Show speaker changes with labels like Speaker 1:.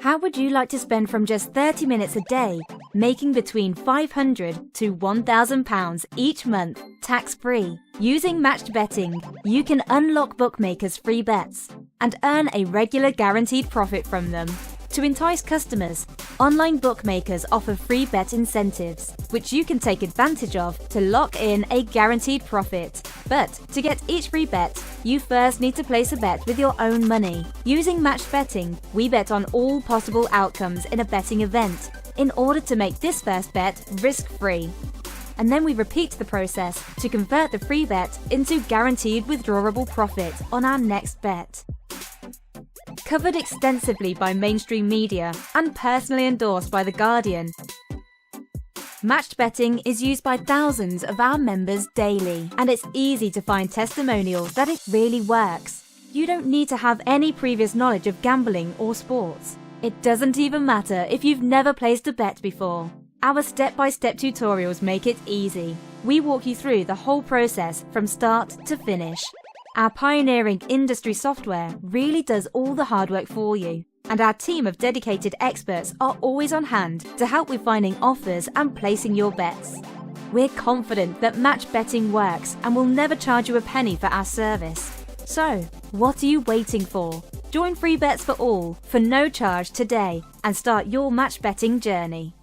Speaker 1: How would you like to spend from just 30 minutes a day, making between £500 to £1,000 each month, tax-free? Using matched betting, you can unlock Bookmakers' free bets and earn a regular guaranteed profit from them. To entice customers, online bookmakers offer free bet incentives, which you can take advantage of to lock in a guaranteed profit. But to get each free bet, you first need to place a bet with your own money. Using matched betting, we bet on all possible outcomes in a betting event in order to make this first bet risk-free. And then we repeat the process to convert the free bet into guaranteed withdrawable profit on our next bet. Covered extensively by mainstream media and personally endorsed by The Guardian, matched betting is used by thousands of our members daily, and it's easy to find testimonials that it really works. You don't need to have any previous knowledge of gambling or sports. It doesn't even matter if you've never placed a bet before. Our step-by-step tutorials make it easy. We walk you through the whole process from start to finish. Our pioneering industry software really does all the hard work for you, and our team of dedicated experts are always on hand to help with finding offers and placing your bets. We're confident that match betting works and will never charge you a penny for our service. So, what are you waiting for? Join Freebets4all for no charge today and start your match betting journey.